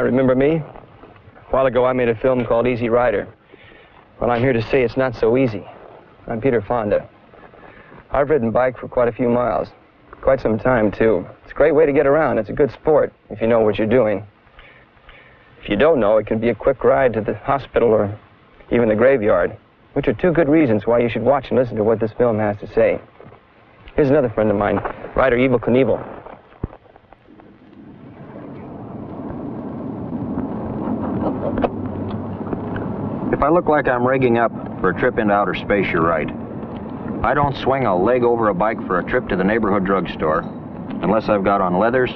Remember me? A while ago I made a film called Easy Rider. Well, I'm here to say it's not so easy. I'm Peter Fonda. I've ridden bike for quite a few miles. Quite some time, too. It's a great way to get around. It's a good sport if you know what you're doing. If you don't know, it can be a quick ride to the hospital or even the graveyard, which are two good reasons why you should watch and listen to what this film has to say. Here's another friend of mine, rider Evela Knievela. If I look like I'm rigging up for a trip into outer space, you're right. I don't swing a leg over a bike for a trip to the neighborhood drugstore unless I've got on leathers,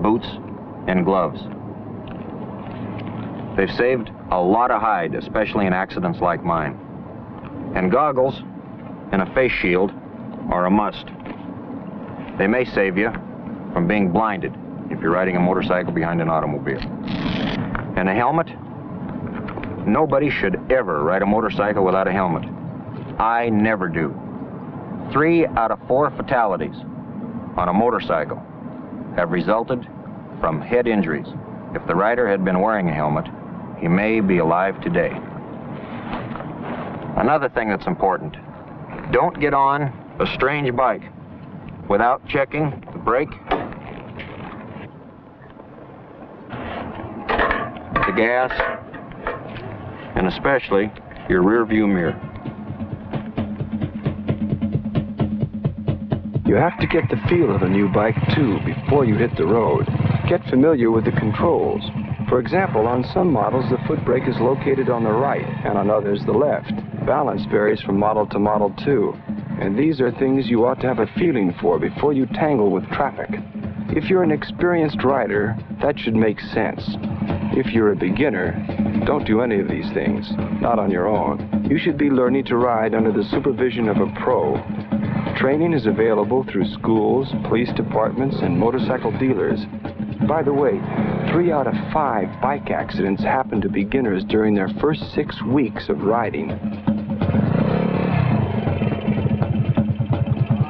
boots, and gloves. They've saved a lot of hide, especially in accidents like mine. And goggles and a face shield are a must. They may save you from being blinded if you're riding a motorcycle behind an automobile. And a helmet? Nobody should ever ride a motorcycle without a helmet. I never do. 3 out of 4 fatalities on a motorcycle have resulted from head injuries. If the rider had been wearing a helmet, he may be alive today. Another thing that's important, don't get on a strange bike without checking the brake, the gas, and especially your rear view mirror. You have to get the feel of a new bike too before you hit the road. Get familiar with the controls. For example, on some models the foot brake is located on the right and on others the left. Balance varies from model to model too. And these are things you ought to have a feeling for before you tangle with traffic. If you're an experienced rider, that should make sense. If you're a beginner, don't do any of these things, not on your own. You should be learning to ride under the supervision of a pro. Training is available through schools, police departments, and motorcycle dealers. By the way, 3 out of 5 bike accidents happen to beginners during their first 6 weeks of riding.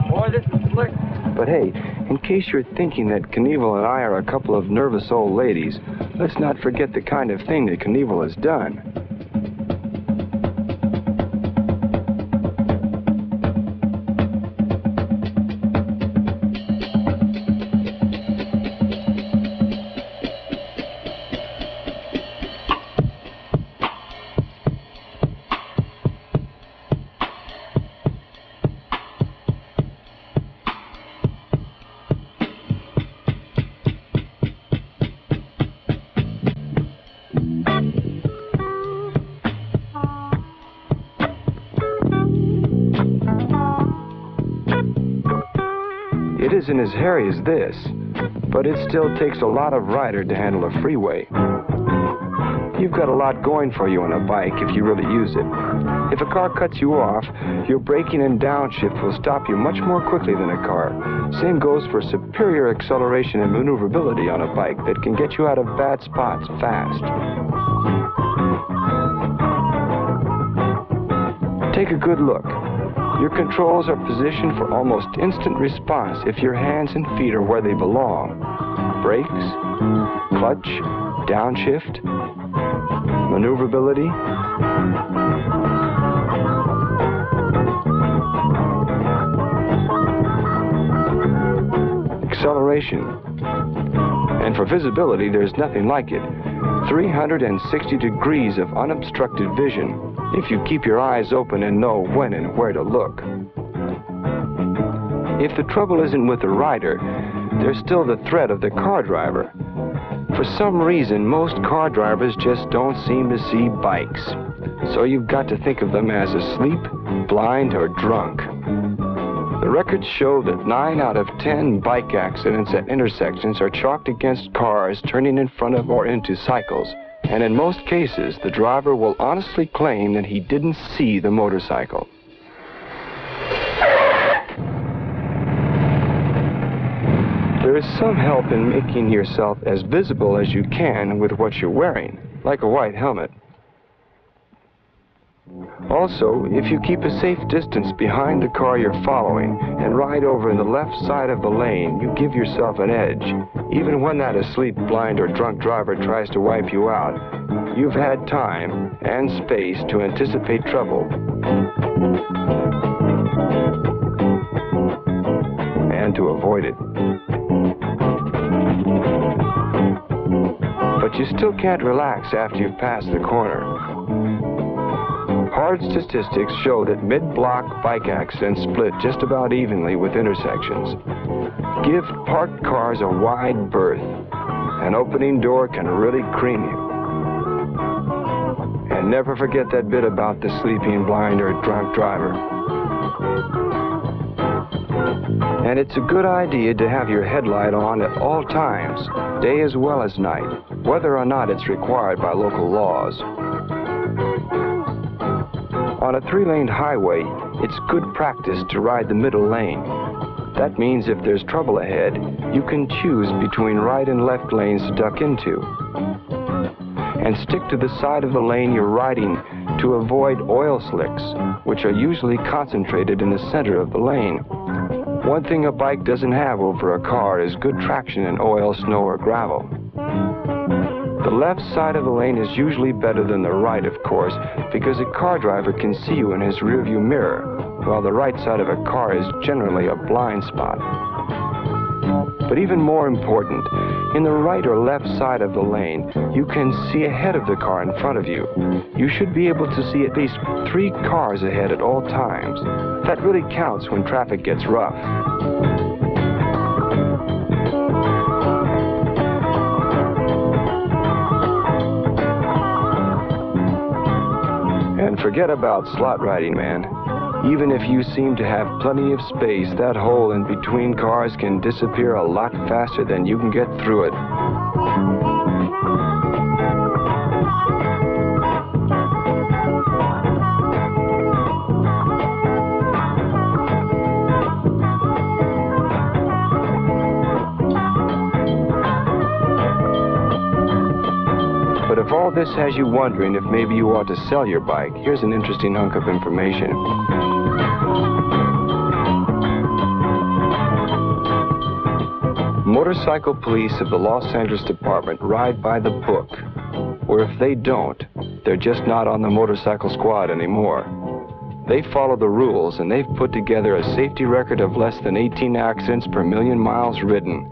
Boy, this is slick. But hey, in case you're thinking that Knievela and I are a couple of nervous old ladies, let's not forget the kind of thing that Knievela has done. It isn't as hairy as this, but it still takes a lot of rider to handle a freeway. You've got a lot going for you on a bike if you really use it. If a car cuts you off, your braking and downshift will stop you much more quickly than a car. Same goes for superior acceleration and maneuverability on a bike that can get you out of bad spots fast. Take a good look. Your controls are positioned for almost instant response if your hands and feet are where they belong. Brakes, clutch, downshift, maneuverability. Acceleration. And for visibility, there's nothing like it. 360 degrees of unobstructed vision if you keep your eyes open and know when and where to look. If the trouble isn't with the rider, there's still the threat of the car driver. For some reason, most car drivers just don't seem to see bikes. So you've got to think of them as asleep, blind, or drunk. The records show that 9 out of 10 bike accidents at intersections are chalked against cars turning in front of or into cycles. And in most cases, the driver will honestly claim that he didn't see the motorcycle. There is some help in making yourself as visible as you can with what you're wearing, like a white helmet. Also, if you keep a safe distance behind the car you're following and ride over in the left side of the lane, you give yourself an edge. Even when that asleep, blind, or drunk driver tries to wipe you out, you've had time and space to anticipate trouble and to avoid it. But you still can't relax after you've passed the corner. Hard statistics show that mid-block bike accidents split just about evenly with intersections. Give parked cars a wide berth. An opening door can really cream you. And never forget that bit about the sleeping, blind, or drunk driver. And it's a good idea to have your headlight on at all times, day as well as night, whether or not it's required by local laws. On a 3-lane highway, it's good practice to ride the middle lane. That means if there's trouble ahead, you can choose between right and left lanes to duck into. And stick to the side of the lane you're riding to avoid oil slicks, which are usually concentrated in the center of the lane. One thing a bike doesn't have over a car is good traction in oil, snow, or gravel. The left side of the lane is usually better than the right, of course, because a car driver can see you in his rearview mirror, while the right side of a car is generally a blind spot. But even more important, in the right or left side of the lane, you can see ahead of the car in front of you. You should be able to see at least 3 cars ahead at all times. That really counts when traffic gets rough. And forget about slot riding, man. Even if you seem to have plenty of space, that hole in between cars can disappear a lot faster than you can get through it. But if all this has you wondering if maybe you ought to sell your bike, here's an interesting hunk of information. Motorcycle police of the Los Angeles Department ride by the book, or if they don't, they're just not on the motorcycle squad anymore. They follow the rules, and they've put together a safety record of less than 18 accidents per million miles ridden.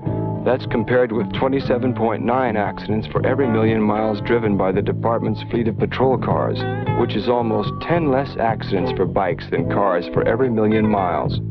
That's compared with 27.9 accidents for every million miles driven by the department's fleet of patrol cars, which is almost 10 less accidents for bikes than cars for every million miles.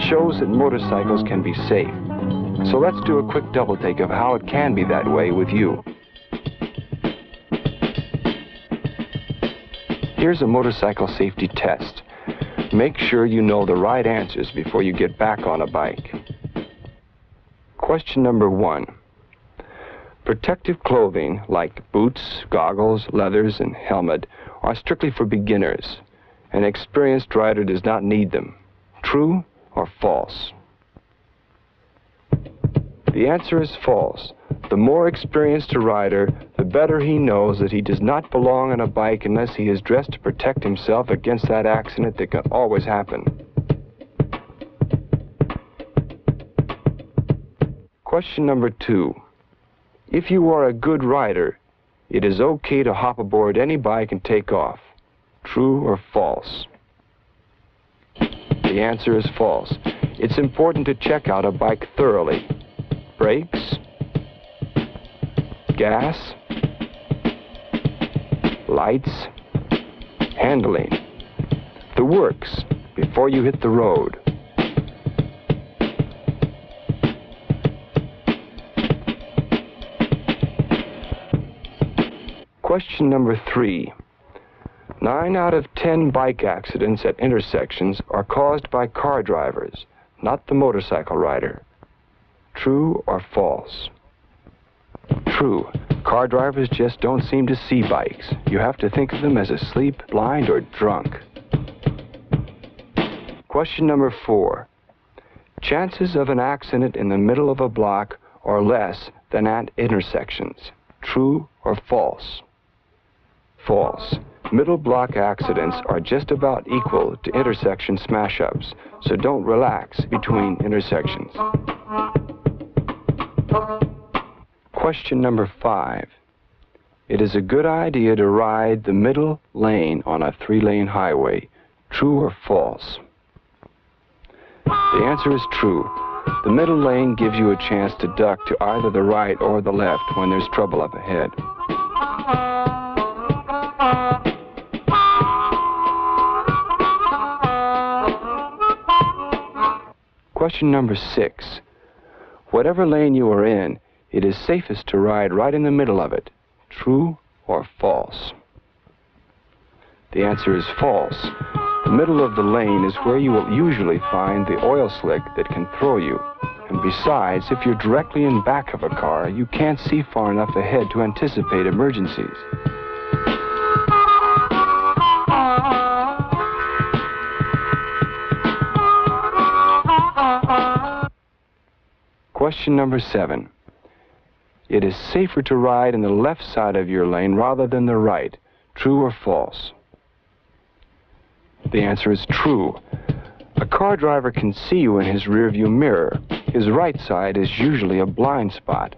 shows that motorcycles can be safe. So let's do a quick double take of how it can be that way with you. Here's a motorcycle safety test. Make sure you know the right answers before you get back on a bike. Question number 1. Protective clothing like boots, goggles, leathers, and helmet are strictly for beginners. An experienced rider does not need them. True or false? The answer is false. The more experienced a rider, the better he knows that he does not belong on a bike unless he is dressed to protect himself against that accident that can always happen. Question number 2. If you are a good rider, it is okay to hop aboard any bike and take off. True or false? The answer is false. It's important to check out a bike thoroughly. Brakes, gas, lights, handling, the works before you hit the road. Question number 3. 9 out of 10 bike accidents at intersections are caused by car drivers, not the motorcycle rider. True or false? True. Car drivers just don't seem to see bikes. You have to think of them as asleep, blind, or drunk. Question number 4. Chances of an accident in the middle of a block are less than at intersections. True or false? False. Middle block accidents are just about equal to intersection smash-ups, so don't relax between intersections. Question number 5. It is a good idea to ride the middle lane on a 3-lane highway. True or false? The answer is true. The middle lane gives you a chance to duck to either the right or the left when there's trouble up ahead. Question number 6. Whatever lane you are in, it is safest to ride right in the middle of it. True or false? The answer is false. The middle of the lane is where you will usually find the oil slick that can throw you. And besides, if you're directly in back of a car, you can't see far enough ahead to anticipate emergencies. Question number 7. It is safer to ride in the left side of your lane rather than the right. True or false? The answer is true. A car driver can see you in his rearview mirror. His right side is usually a blind spot.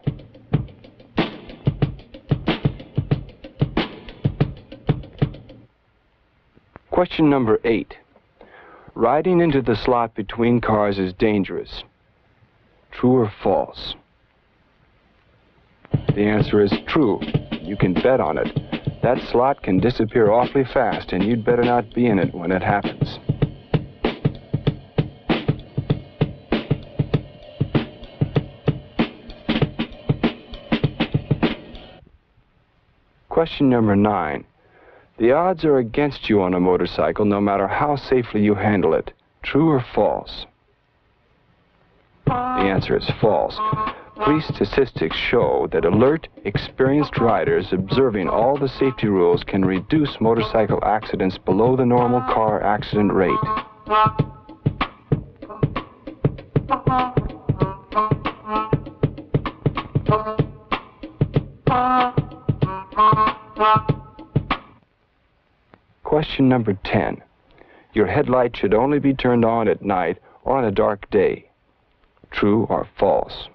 Question number 8. Riding into the slot between cars is dangerous. True or false? The answer is true. You can bet on it. That slot can disappear awfully fast, and you'd better not be in it when it happens. Question number 9. The odds are against you on a motorcycle no matter how safely you handle it. True or false? The answer is false. Police statistics show that alert, experienced riders observing all the safety rules can reduce motorcycle accidents below the normal car accident rate. Question number 10. Your headlight should only be turned on at night or on a dark day. True or false?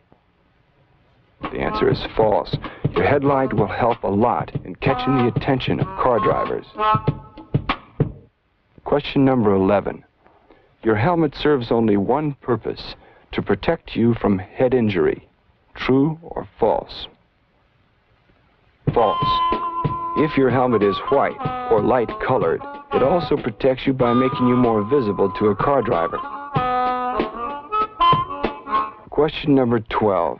The answer is false. Your headlight will help a lot in catching the attention of car drivers. Question number 11. Your helmet serves only one purpose, to protect you from head injury. True or false? False. If your helmet is white or light colored, it also protects you by making you more visible to a car driver. Question number 12.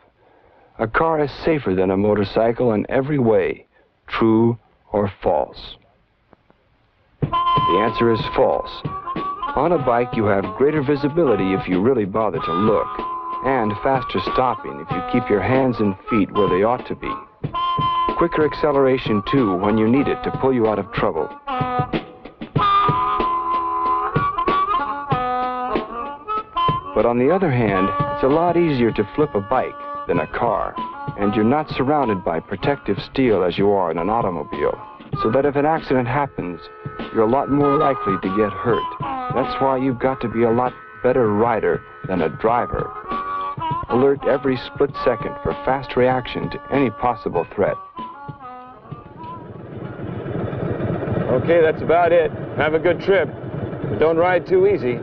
A car is safer than a motorcycle in every way. True or false? The answer is false. On a bike, you have greater visibility if you really bother to look, and faster stopping if you keep your hands and feet where they ought to be. Quicker acceleration, too, when you need it to pull you out of trouble. But on the other hand, it's a lot easier to flip a bike than a car, and you're not surrounded by protective steel as you are in an automobile, so that if an accident happens, you're a lot more likely to get hurt. That's why you've got to be a lot better rider than a driver. Alert every split second for fast reaction to any possible threat. Okay, that's about it. Have a good trip, but don't ride too easy.